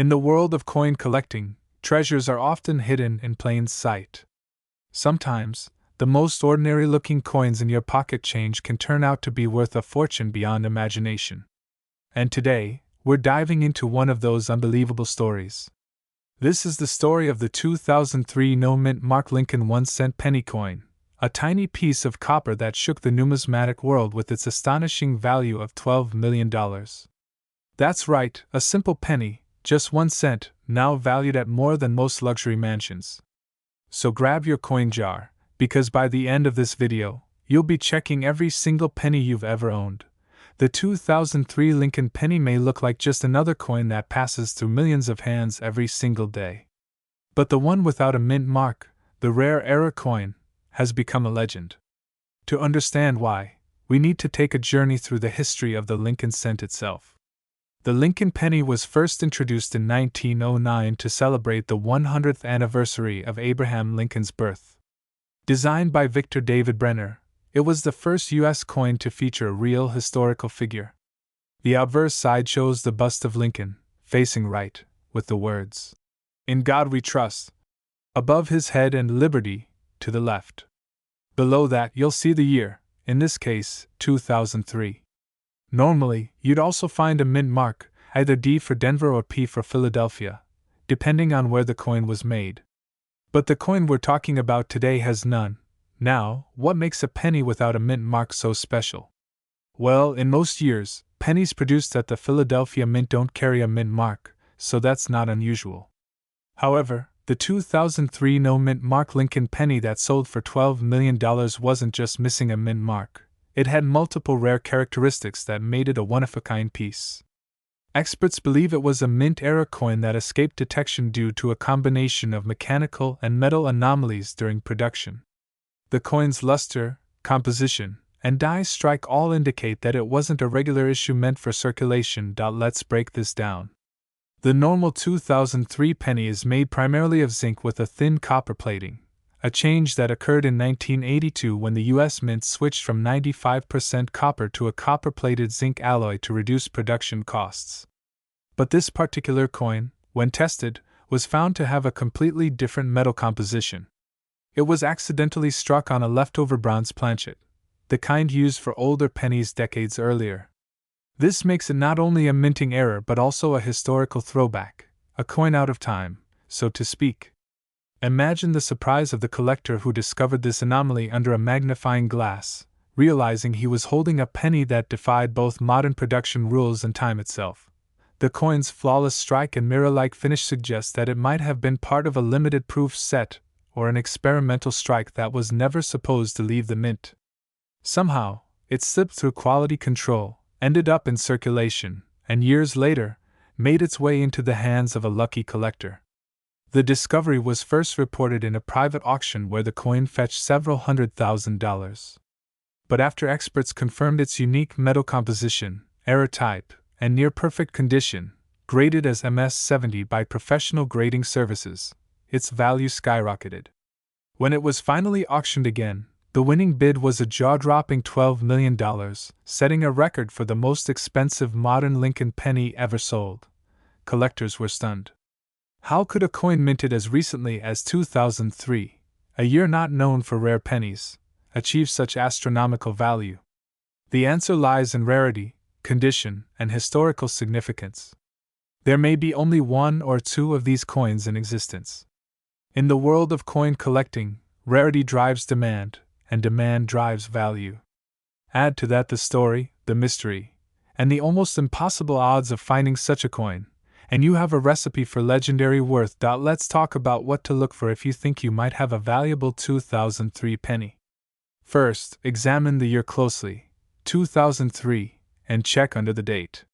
In the world of coin collecting, treasures are often hidden in plain sight. Sometimes, the most ordinary looking coins in your pocket change can turn out to be worth a fortune beyond imagination. And today, we're diving into one of those unbelievable stories. This is the story of the 2003 no-mint mark Lincoln 1-cent penny coin, a tiny piece of copper that shook the numismatic world with its astonishing value of $12 million. That's right, a simple penny, just 1 cent, now valued at more than most luxury mansions. So grab your coin jar, because by the end of this video, you'll be checking every single penny you've ever owned. The 2003 Lincoln penny may look like just another coin that passes through millions of hands every single day. But the one without a mint mark, the rare era coin, has become a legend. To understand why, we need to take a journey through the history of the Lincoln cent itself. The Lincoln penny was first introduced in 1909 to celebrate the 100th anniversary of Abraham Lincoln's birth. Designed by Victor David Brenner, it was the first U.S. coin to feature a real historical figure. The obverse side shows the bust of Lincoln, facing right, with the words, "In God We Trust," above his head and "Liberty," to the left. Below that you'll see the year, in this case, 2003. Normally, you'd also find a mint mark, either D for Denver or P for Philadelphia, depending on where the coin was made. But the coin we're talking about today has none. Now, what makes a penny without a mint mark so special? Well, in most years, pennies produced at the Philadelphia Mint don't carry a mint mark, so that's not unusual. However, the 2003 no-mint mark Lincoln penny that sold for $12 million wasn't just missing a mint mark. It had multiple rare characteristics that made it a one-of-a-kind piece. Experts believe it was a mint-era coin that escaped detection due to a combination of mechanical and metal anomalies during production. The coin's luster, composition, and die strike all indicate that it wasn't a regular issue meant for circulation. Let's break this down. The normal 2003 penny is made primarily of zinc with a thin copper plating, a change that occurred in 1982 when the U.S. Mint switched from 95% copper to a copper-plated zinc alloy to reduce production costs. But this particular coin, when tested, was found to have a completely different metal composition. It was accidentally struck on a leftover bronze planchet, the kind used for older pennies decades earlier. This makes it not only a minting error but also a historical throwback, a coin out of time, so to speak. Imagine the surprise of the collector who discovered this anomaly under a magnifying glass, realizing he was holding a penny that defied both modern production rules and time itself. The coin's flawless strike and mirror-like finish suggest that it might have been part of a limited proof set, or an experimental strike that was never supposed to leave the mint. Somehow, it slipped through quality control, ended up in circulation, and years later, made its way into the hands of a lucky collector. The discovery was first reported in a private auction where the coin fetched several $100,000. But after experts confirmed its unique metal composition, error type, and near-perfect condition, graded as MS-70 by professional grading services, its value skyrocketed. When it was finally auctioned again, the winning bid was a jaw-dropping $12 million, setting a record for the most expensive modern Lincoln penny ever sold. Collectors were stunned. How could a coin minted as recently as 2003, a year not known for rare pennies, achieve such astronomical value? The answer lies in rarity, condition, and historical significance. There may be only one or two of these coins in existence. In the world of coin collecting, rarity drives demand, and demand drives value. Add to that the story, the mystery, and the almost impossible odds of finding such a coin, and you have a recipe for legendary worth. Let's talk about what to look for if you think you might have a valuable 2003 penny. First, examine the year closely, 2003, and check under the date.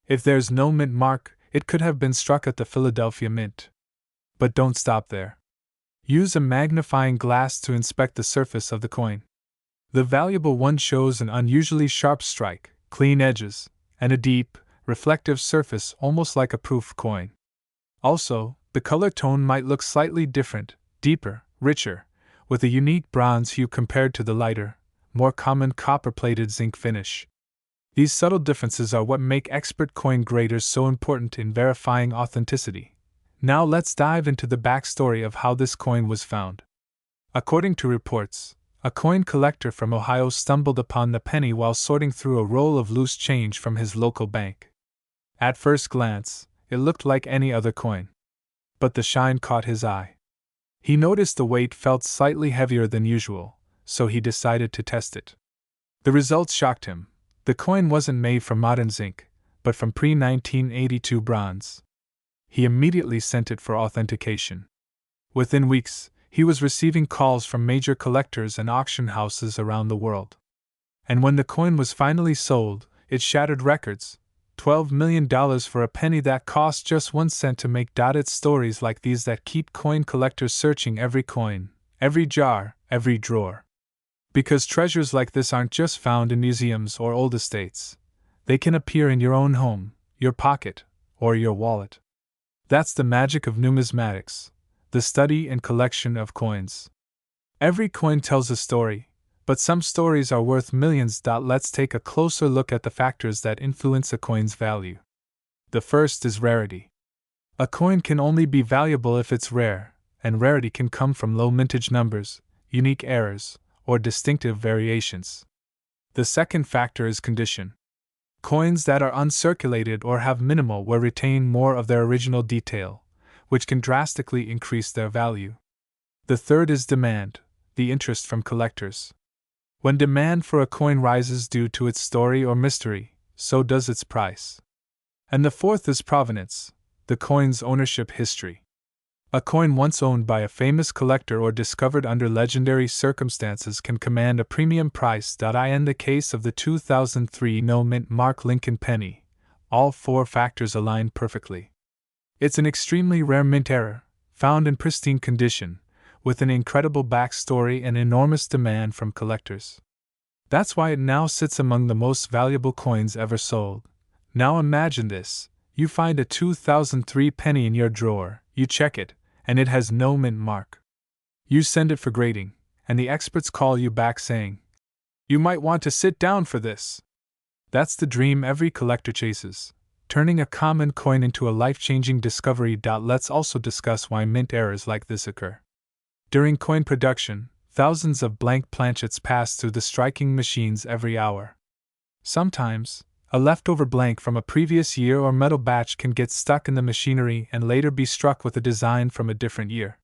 If there's no mint mark, it could have been struck at the Philadelphia Mint. But don't stop there. Use a magnifying glass to inspect the surface of the coin. The valuable one shows an unusually sharp strike, clean edges, and a deep, reflective surface almost like a proof coin. Also, the color tone might look slightly different, deeper, richer, with a unique bronze hue compared to the lighter, more common copper-plated zinc finish. These subtle differences are what make expert coin graders so important in verifying authenticity. Now let's dive into the backstory of how this coin was found. According to reports, a coin collector from Ohio stumbled upon the penny while sorting through a roll of loose change from his local bank. At first glance, it looked like any other coin. But the shine caught his eye. He noticed the weight felt slightly heavier than usual, so he decided to test it. The results shocked him. The coin wasn't made from modern zinc, but from pre-1982 bronze. He immediately sent it for authentication. Within weeks, he was receiving calls from major collectors and auction houses around the world. And when the coin was finally sold, it shattered records. $12 million for a penny that cost just 1 cent to make. It's stories like these that keep coin collectors searching every coin, every jar, every drawer. Because treasures like this aren't just found in museums or old estates. They can appear in your own home, your pocket, or your wallet. That's the magic of numismatics, the study and collection of coins. Every coin tells a story, but some stories are worth millions. Let's take a closer look at the factors that influence a coin's value. The first is rarity. A coin can only be valuable if it's rare, and rarity can come from low mintage numbers, unique errors, or distinctive variations. The second factor is condition. Coins that are uncirculated or have minimal wear retain more of their original detail, which can drastically increase their value. The third is demand, the interest from collectors. When demand for a coin rises due to its story or mystery, so does its price. And the fourth is provenance, the coin's ownership history. A coin once owned by a famous collector or discovered under legendary circumstances can command a premium price. In the case of the 2003 no-mint mark Lincoln penny, all four factors align perfectly. It's an extremely rare mint error, found in pristine condition, with an incredible backstory and enormous demand from collectors. That's why it now sits among the most valuable coins ever sold. Now imagine this: you find a 2003 penny in your drawer, you check it, and it has no mint mark. You send it for grading, and the experts call you back saying, "You might want to sit down for this." That's the dream every collector chases, turning a common coin into a life-changing discovery. Let's also discuss why mint errors like this occur. During coin production, thousands of blank planchets pass through the striking machines every hour. Sometimes, a leftover blank from a previous year or metal batch can get stuck in the machinery and later be struck with a design from a different year.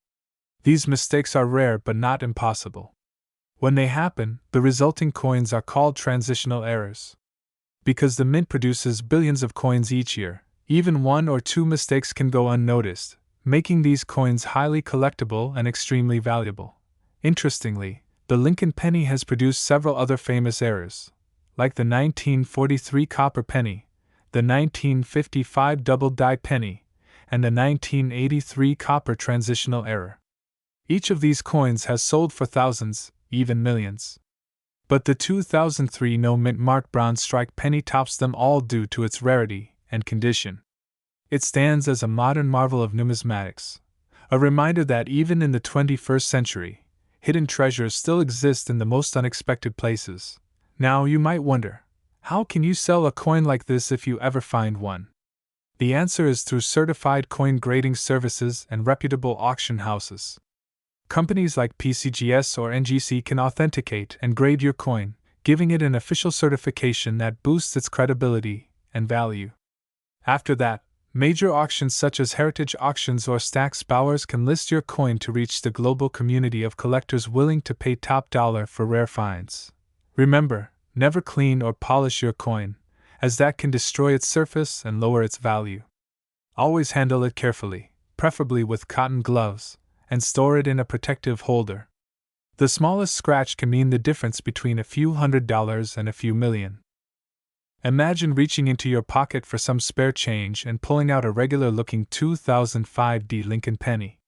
These mistakes are rare but not impossible. When they happen, the resulting coins are called transitional errors. Because the mint produces billions of coins each year, even 1 or 2 mistakes can go unnoticed, making these coins highly collectible and extremely valuable. Interestingly, the Lincoln penny has produced several other famous errors, like the 1943 copper penny, the 1955 double-die penny, and the 1983 copper transitional error. Each of these coins has sold for thousands, even millions. But the 2003 no-mint mark bronze strike penny tops them all due to its rarity and condition. It stands as a modern marvel of numismatics, a reminder that even in the 21st century, hidden treasures still exist in the most unexpected places. Now you might wonder, how can you sell a coin like this if you ever find one? The answer is through certified coin grading services and reputable auction houses. Companies like PCGS or NGC can authenticate and grade your coin, giving it an official certification that boosts its credibility and value. After that, major auctions such as Heritage Auctions or Stack's Bowers can list your coin to reach the global community of collectors willing to pay top dollar for rare finds. Remember, never clean or polish your coin, as that can destroy its surface and lower its value. Always handle it carefully, preferably with cotton gloves, and store it in a protective holder. The smallest scratch can mean the difference between a few $100s and a few million. Imagine reaching into your pocket for some spare change and pulling out a regular-looking 2005 Lincoln penny.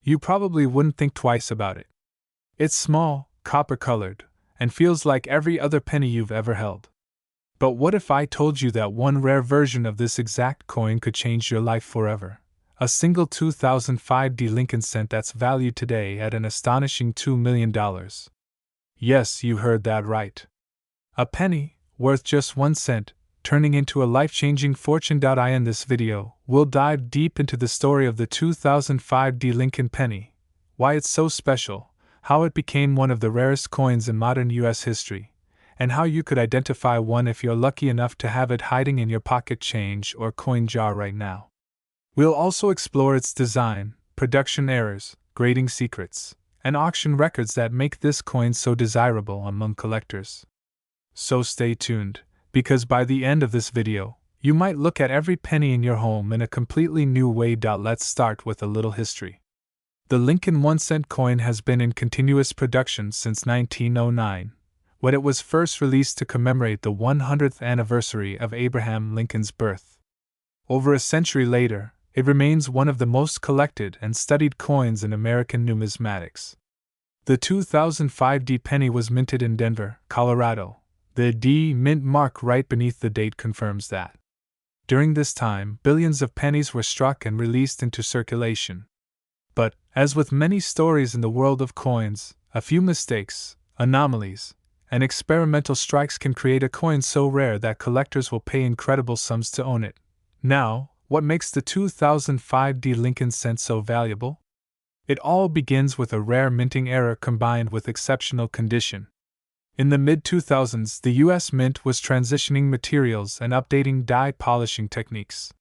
You probably wouldn't think twice about it. It's small, copper-colored, and feels like every other penny you've ever held. But what if I told you that one rare version of this exact coin could change your life forever? A single 2005 Lincoln cent that's valued today at an astonishing $2 million. Yes, you heard that right. A penny, worth just 1 cent, turning into a life-changing fortune. In this video, we'll dive deep into the story of the 2005 Lincoln penny, why it's so special, how it became one of the rarest coins in modern U.S. history, and how you could identify one if you're lucky enough to have it hiding in your pocket change or coin jar right now. We'll also explore its design, production errors, grading secrets, and auction records that make this coin so desirable among collectors. So stay tuned, because by the end of this video, you might look at every penny in your home in a completely new way. Let's start with a little history. The Lincoln 1-cent coin has been in continuous production since 1909, when it was first released to commemorate the 100th anniversary of Abraham Lincoln's birth. Over a century later, it remains one of the most collected and studied coins in American numismatics. The 2005 penny was minted in Denver, Colorado. The D mint mark right beneath the date confirms that. During this time, billions of pennies were struck and released into circulation. But, as with many stories in the world of coins, a few mistakes, anomalies, and experimental strikes can create a coin so rare that collectors will pay incredible sums to own it. Now, what makes the 2005 Lincoln cent so valuable? It all begins with a rare minting error combined with exceptional condition. In the mid-2000s, the U.S. Mint was transitioning materials and updating die polishing techniques.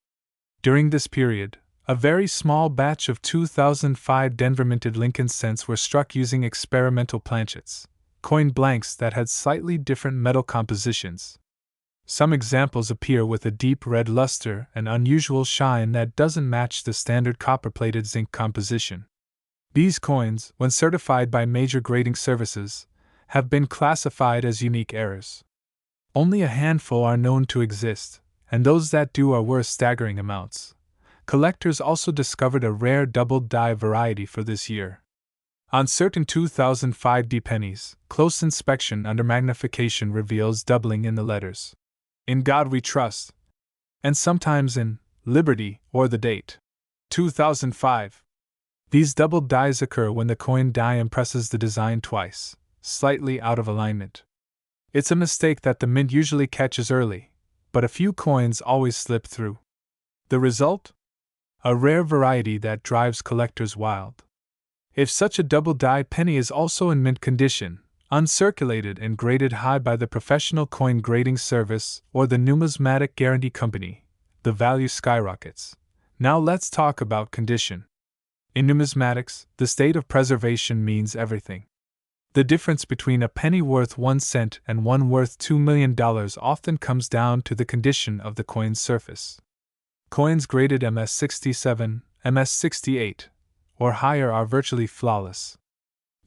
During this period, a very small batch of 2005 Denver-minted Lincoln cents were struck using experimental planchets, coin blanks that had slightly different metal compositions. Some examples appear with a deep red luster and unusual shine that doesn't match the standard copper-plated zinc composition. These coins, when certified by major grading services, have been classified as unique errors. Only a handful are known to exist, and those that do are worth staggering amounts. Collectors also discovered a rare double die variety for this year. On certain 2005 pennies, close inspection under magnification reveals doubling in the letters "In God We Trust," and sometimes in "Liberty" or the date 2005. These double dies occur when the coin die impresses the design twice, slightly out of alignment. It's a mistake that the mint usually catches early, but a few coins always slip through. The result? A rare variety that drives collectors wild. If such a double die penny is also in mint condition, uncirculated and graded high by the Professional Coin Grading Service or the Numismatic Guarantee Company, the value skyrockets. Now let's talk about condition. In numismatics, the state of preservation means everything. The difference between a penny worth 1 cent and one worth $2 million often comes down to the condition of the coin's surface. Coins graded MS67, MS68, or higher are virtually flawless.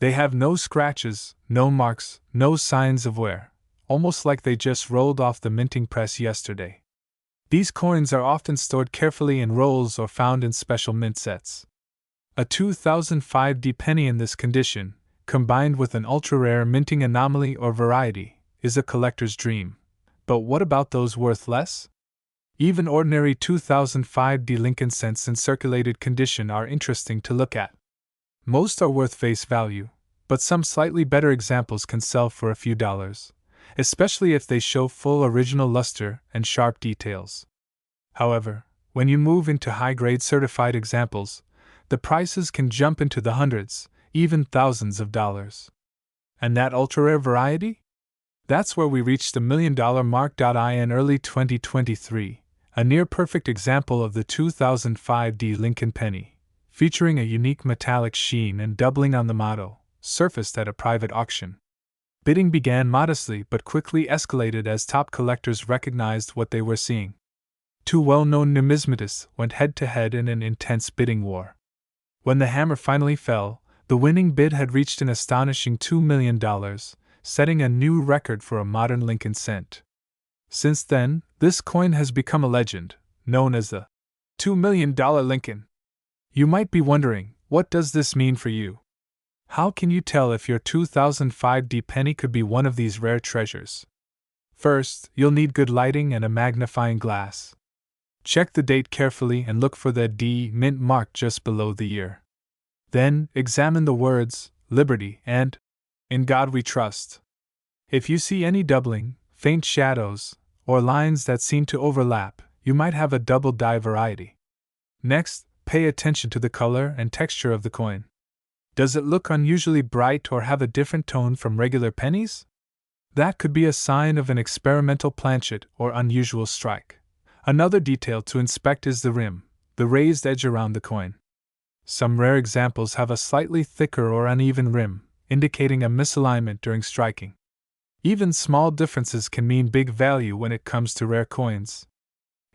They have no scratches, no marks, no signs of wear, almost like they just rolled off the minting press yesterday. These coins are often stored carefully in rolls or found in special mint sets. A 2005 penny in this condition, combined with an ultra-rare minting anomaly or variety, is a collector's dream. But what about those worth less? Even ordinary 2005 Lincoln cents in circulated condition are interesting to look at. Most are worth face value, but some slightly better examples can sell for a few dollars, especially if they show full original luster and sharp details. However, when you move into high-grade certified examples, the prices can jump into the hundreds, even thousands of dollars. And that ultra-rare variety? That's where we reached the $1 million mark. In early 2023, a near-perfect example of the 2005 Lincoln penny, featuring a unique metallic sheen and doubling on the motto, surfaced at a private auction. Bidding began modestly but quickly escalated as top collectors recognized what they were seeing. Two well-known numismatists went head-to-head in an intense bidding war. When the hammer finally fell, the winning bid had reached an astonishing $2 million, setting a new record for a modern Lincoln cent. Since then, this coin has become a legend, known as the $2 million Lincoln. You might be wondering, what does this mean for you? How can you tell if your 2005 penny could be one of these rare treasures? First, you'll need good lighting and a magnifying glass. Check the date carefully and look for the D mint mark just below the year. Then, examine the words, Liberty and In God We Trust. If you see any doubling, faint shadows, or lines that seem to overlap, you might have a double die variety. Next, pay attention to the color and texture of the coin. Does it look unusually bright or have a different tone from regular pennies? That could be a sign of an experimental planchet or unusual strike. Another detail to inspect is the rim, the raised edge around the coin. Some rare examples have a slightly thicker or uneven rim, indicating a misalignment during striking. Even small differences can mean big value when it comes to rare coins.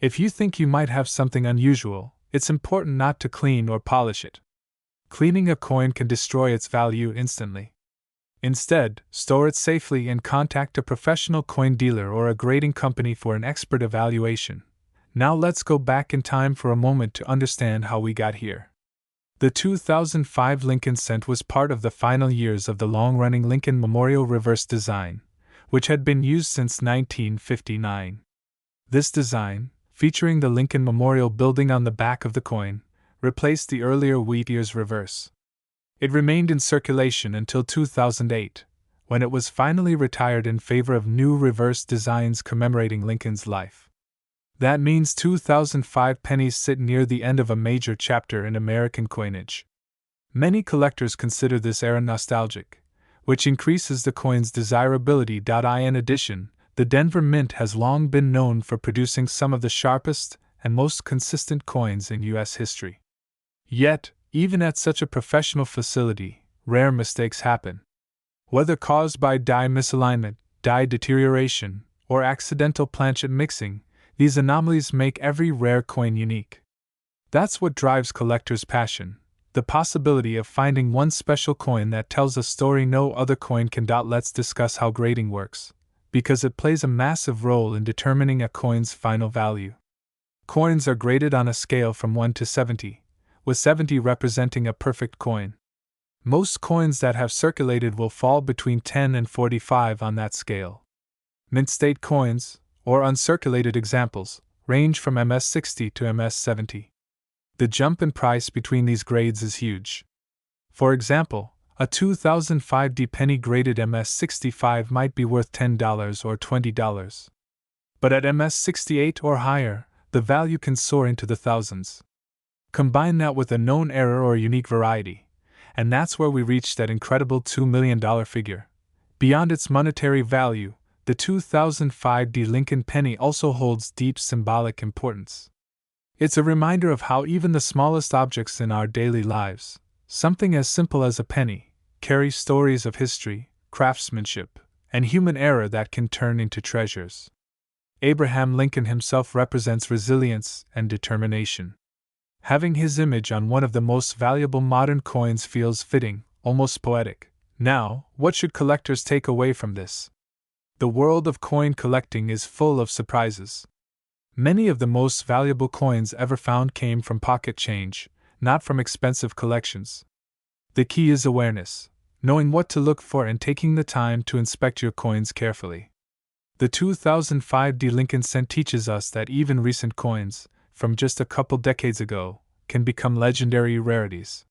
If you think you might have something unusual, it's important not to clean or polish it. Cleaning a coin can destroy its value instantly. Instead, store it safely and contact a professional coin dealer or a grading company for an expert evaluation. Now let's go back in time for a moment to understand how we got here. The 2005 Lincoln cent was part of the final years of the long-running Lincoln Memorial reverse design, which had been used since 1959. This design, featuring the Lincoln Memorial building on the back of the coin, replaced the earlier wheat ears reverse. It remained in circulation until 2008, when it was finally retired in favor of new reverse designs commemorating Lincoln's life. That means 2005 pennies sit near the end of a major chapter in American coinage. Many collectors consider this era nostalgic, which increases the coin's desirability. In addition, the Denver Mint has long been known for producing some of the sharpest and most consistent coins in U.S. history. Yet, even at such a professional facility, rare mistakes happen. Whether caused by die misalignment, die deterioration, or accidental planchet mixing, these anomalies make every rare coin unique. That's what drives collectors' passion, the possibility of finding one special coin that tells a story no other coin can. Let's discuss how grading works, because it plays a massive role in determining a coin's final value. Coins are graded on a scale from 1 to 70, with 70 representing a perfect coin. Most coins that have circulated will fall between 10 and 45 on that scale. Mint state coins, or uncirculated examples, range from MS60 to MS70. The jump in price between these grades is huge. For example, a 2005 D penny graded MS65 might be worth $10 or $20. But at MS68 or higher, the value can soar into the thousands. Combine that with a known error or unique variety, and that's where we reach that incredible $2 million figure. Beyond its monetary value, the 2005 D Lincoln penny also holds deep symbolic importance. It's a reminder of how even the smallest objects in our daily lives, something as simple as a penny, carry stories of history, craftsmanship, and human error that can turn into treasures. Abraham Lincoln himself represents resilience and determination. Having his image on one of the most valuable modern coins feels fitting, almost poetic. Now, what should collectors take away from this? The world of coin collecting is full of surprises. Many of the most valuable coins ever found came from pocket change, not from expensive collections. The key is awareness, knowing what to look for and taking the time to inspect your coins carefully. The 2005 D Lincoln cent teaches us that even recent coins, from just a couple decades ago, can become legendary rarities.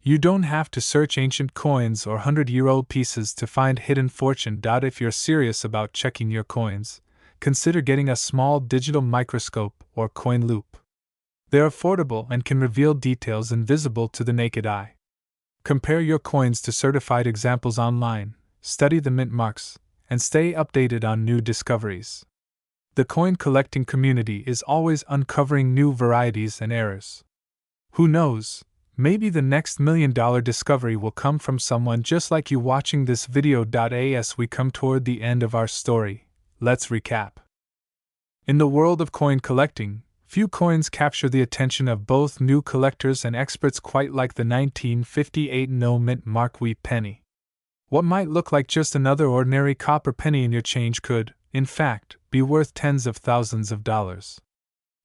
You don't have to search ancient coins or 100-year-old pieces to find hidden fortune. If you're serious about checking your coins, consider getting a small digital microscope or coin loop. They're affordable and can reveal details invisible to the naked eye. Compare your coins to certified examples online, study the mint marks, and stay updated on new discoveries. The coin collecting community is always uncovering new varieties and errors. Who knows, maybe the next $1 million discovery will come from someone just like you watching this video. As we come toward the end of our story, let's recap. In the world of coin collecting, few coins capture the attention of both new collectors and experts quite like the 1958 no mint mark wheat penny. What might look like just another ordinary copper penny in your change could, in fact, be worth tens of thousands of dollars.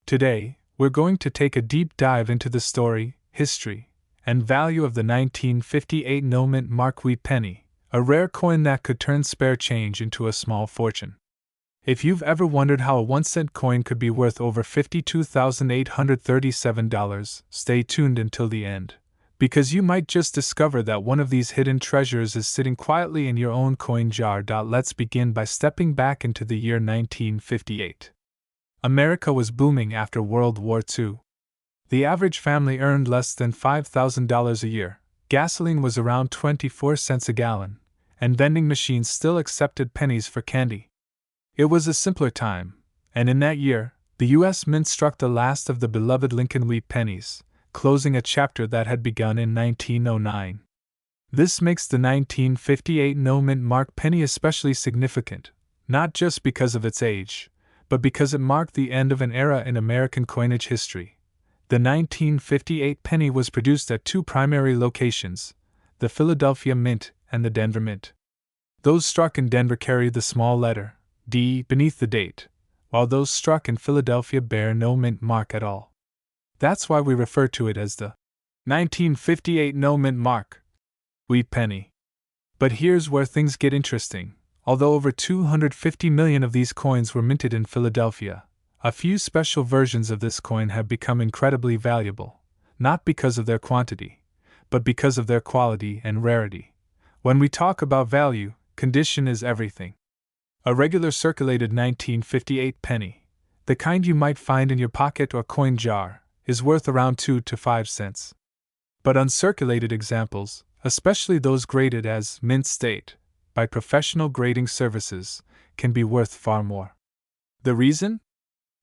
Today, we're going to take a deep dive into the story, history, and value of the 1958 no mint mark wheat penny, a rare coin that could turn spare change into a small fortune. If you've ever wondered how a 1-cent coin could be worth over $52,837, stay tuned until the end, Because you might just discover that one of these hidden treasures is sitting quietly in your own coin jar. Let's begin by stepping back into the year 1958. America was booming after World War II. The average family earned less than $5,000 a year, gasoline was around 24 cents a gallon, and vending machines still accepted pennies for candy. It was a simpler time, and in that year, the U.S. Mint struck the last of the beloved Lincoln wheat pennies, closing a chapter that had begun in 1909. This makes the 1958 no-mint mark penny especially significant, not just because of its age, but because it marked the end of an era in American coinage history. The 1958 penny was produced at two primary locations, the Philadelphia Mint and the Denver Mint. Those struck in Denver carry the small letter D beneath the date, while those struck in Philadelphia bear no mint mark at all. That's why we refer to it as the 1958 no mint mark wheat penny. But here's where things get interesting. Although over 250 million of these coins were minted in Philadelphia, a few special versions of this coin have become incredibly valuable, not because of their quantity, but because of their quality and rarity. When we talk about value, condition is everything. A regular circulated 1958 penny, the kind you might find in your pocket or coin jar, is worth around 2 to 5 cents. But uncirculated examples, especially those graded as mint state by professional grading services, can be worth far more. The reason?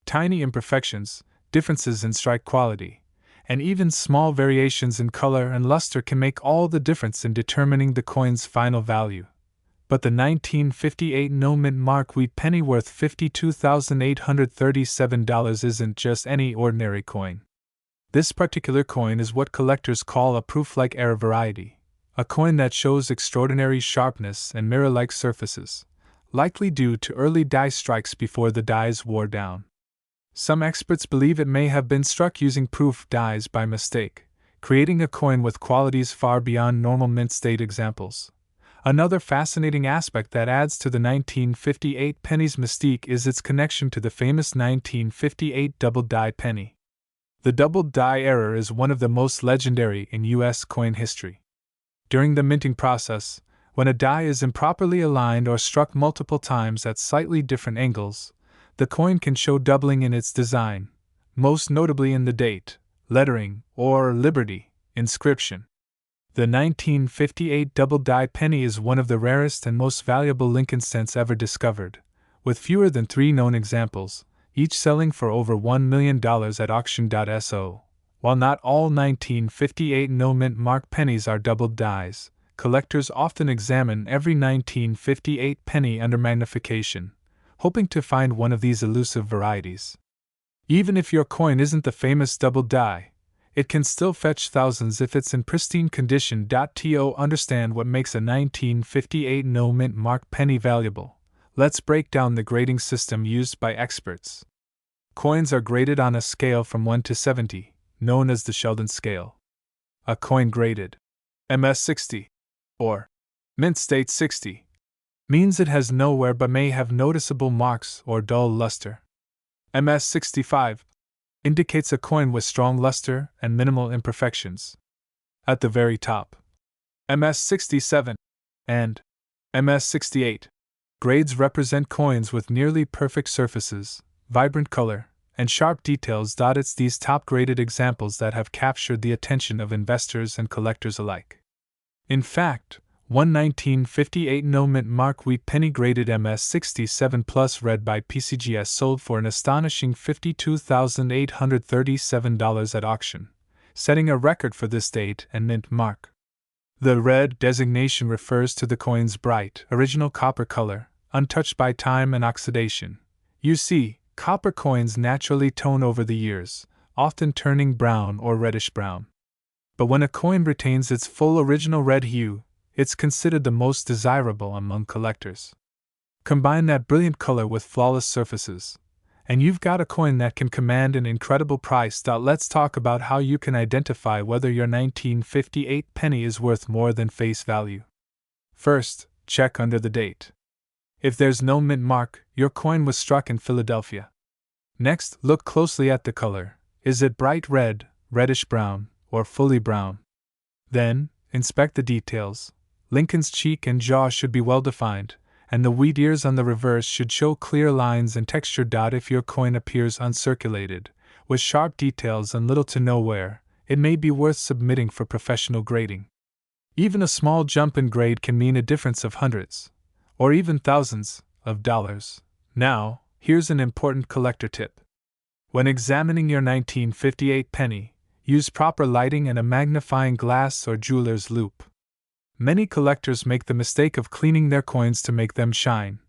Tiny imperfections, differences in strike quality, and even small variations in color and luster can make all the difference in determining the coin's final value. But the 1958 no-mint mark wheat penny worth $52,837 isn't just any ordinary coin. This particular coin is what collectors call a proof-like error variety, a coin that shows extraordinary sharpness and mirror-like surfaces, likely due to early die strikes before the dies wore down. Some experts believe it may have been struck using proof dies by mistake, creating a coin with qualities far beyond normal mint state examples. Another fascinating aspect that adds to the 1958 penny's mystique is its connection to the famous 1958 double die penny. The double die error is one of the most legendary in U.S. coin history. During the minting process, when a die is improperly aligned or struck multiple times at slightly different angles, the coin can show doubling in its design, most notably in the date, lettering, or Liberty inscription. The 1958 double die penny is one of the rarest and most valuable Lincoln cents ever discovered, with fewer than 3 known examples, each selling for over $1 million at auction.so. While not all 1958 no-mint mark pennies are double dies, collectors often examine every 1958 penny under magnification, hoping to find one of these elusive varieties. Even if your coin isn't the famous double die, it can still fetch thousands if it's in pristine condition. To understand what makes a 1958 no-mint mark penny valuable, let's break down the grading system used by experts. Coins are graded on a scale from 1 to 70, known as the Sheldon scale. A coin graded MS 60, or Mint State 60, means it has no wear but may have noticeable marks or dull luster. MS 65 indicates a coin with strong luster and minimal imperfections. At the very top, MS 67 and MS 68 grades represent coins with nearly perfect surfaces, vibrant color, and sharp details. It's these top-graded examples that have captured the attention of investors and collectors alike. In fact, one 1958 no-mint mark wheat penny graded MS 67 Plus read by PCGS sold for an astonishing $52,837 at auction, setting a record for this date and mint mark. The red designation refers to the coin's bright, original copper color, untouched by time and oxidation. You see, copper coins naturally tone over the years, often turning brown or reddish-brown. But when a coin retains its full original red hue, it's considered the most desirable among collectors. Combine that brilliant color with flawless surfaces, and you've got a coin that can command an incredible price. Let's talk about how you can identify whether your 1958 penny is worth more than face value. First, check under the date. If there's no mint mark, your coin was struck in Philadelphia. Next, look closely at the color. Is it bright red, reddish brown, or fully brown? Then, inspect the details. Lincoln's cheek and jaw should be well defined, and the wheat ears on the reverse should show clear lines and texture. If your coin appears uncirculated, with sharp details and little to no wear, it may be worth submitting for professional grading. Even a small jump in grade can mean a difference of hundreds, or even thousands, of dollars. Now, here's an important collector tip. When examining your 1958 penny, use proper lighting and a magnifying glass or jeweler's loupe. Many collectors make the mistake of cleaning their coins to make them shine,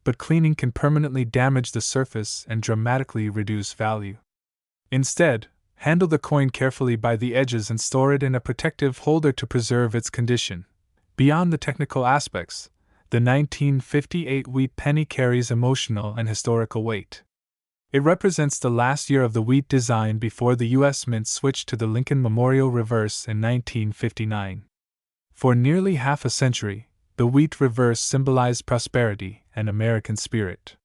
but cleaning can permanently damage the surface and dramatically reduce value. Instead, handle the coin carefully by the edges and store it in a protective holder to preserve its condition. Beyond the technical aspects, the 1958 wheat penny carries emotional and historical weight. It represents the last year of the wheat design before the U.S. Mint switched to the Lincoln Memorial Reverse in 1959. For nearly half a century, the wheat reverse symbolized prosperity and American spirit.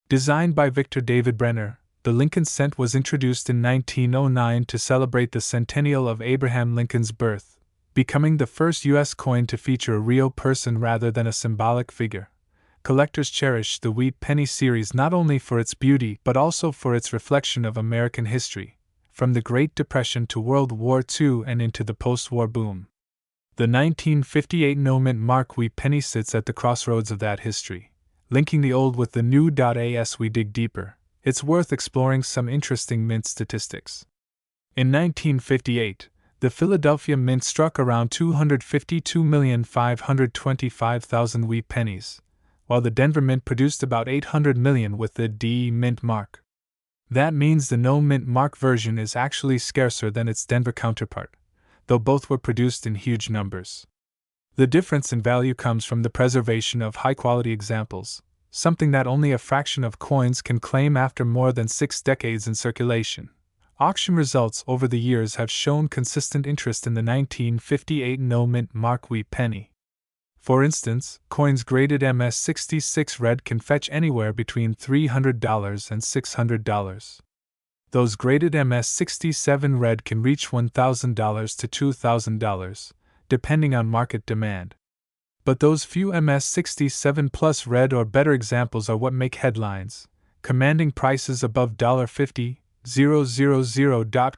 Designed by Victor David Brenner, the Lincoln cent was introduced in 1909 to celebrate the centennial of Abraham Lincoln's birth, becoming the first U.S. coin to feature a real person rather than a symbolic figure. Collectors cherish the wheat penny series not only for its beauty but also for its reflection of American history, from the Great Depression to World War II and into the post-war boom. The 1958 no-mint mark wheat penny sits at the crossroads of that history, linking the old with the new. As we dig deeper, it's worth exploring some interesting mint statistics. In 1958, the Philadelphia Mint struck around 252,525,000 wheat pennies, while the Denver Mint produced about 800 million with the D Mint mark. That means the no-mint mark version is actually scarcer than its Denver counterpart, though both were produced in huge numbers. The difference in value comes from the preservation of high-quality examples, something that only a fraction of coins can claim after more than 6 decades in circulation. Auction results over the years have shown consistent interest in the 1958 no-mint mark wheat penny. For instance, coins graded MS-66 red can fetch anywhere between $300 and $600. Those graded MS-67 red can reach $1,000 to $2,000, depending on market demand. But those few MS-67 plus red or better examples are what make headlines, commanding prices above $50,000.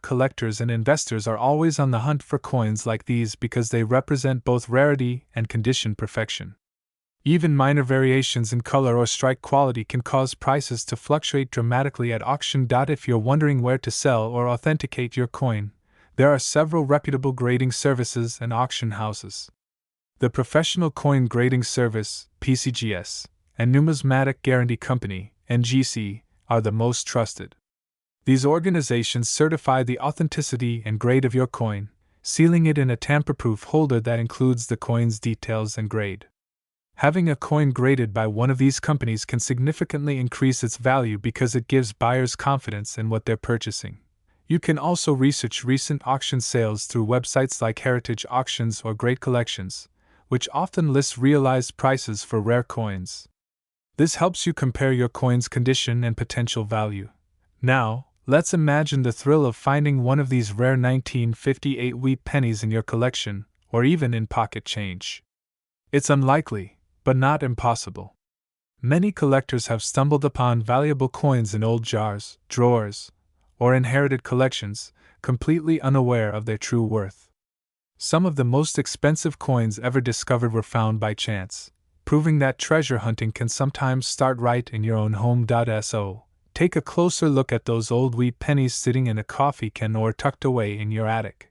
Collectors and investors are always on the hunt for coins like these because they represent both rarity and condition perfection. Even minor variations in color or strike quality can cause prices to fluctuate dramatically at auction. If you're wondering where to sell or authenticate your coin, there are several reputable grading services and auction houses. The Professional Coin Grading Service, PCGS, and Numismatic Guarantee Company, NGC, are the most trusted. These organizations certify the authenticity and grade of your coin, sealing it in a tamper-proof holder that includes the coin's details and grade. Having a coin graded by one of these companies can significantly increase its value because it gives buyers confidence in what they're purchasing. You can also research recent auction sales through websites like Heritage Auctions or GreatCollections, which often lists realized prices for rare coins. This helps you compare your coin's condition and potential value. Now, let's imagine the thrill of finding one of these rare 1958 wheat pennies in your collection, or even in pocket change. It's unlikely, but not impossible. Many collectors have stumbled upon valuable coins in old jars, drawers, or inherited collections, completely unaware of their true worth. Some of the most expensive coins ever discovered were found by chance, proving that treasure hunting can sometimes start right in your own home. So, take a closer look at those old wheat pennies sitting in a coffee can or tucked away in your attic.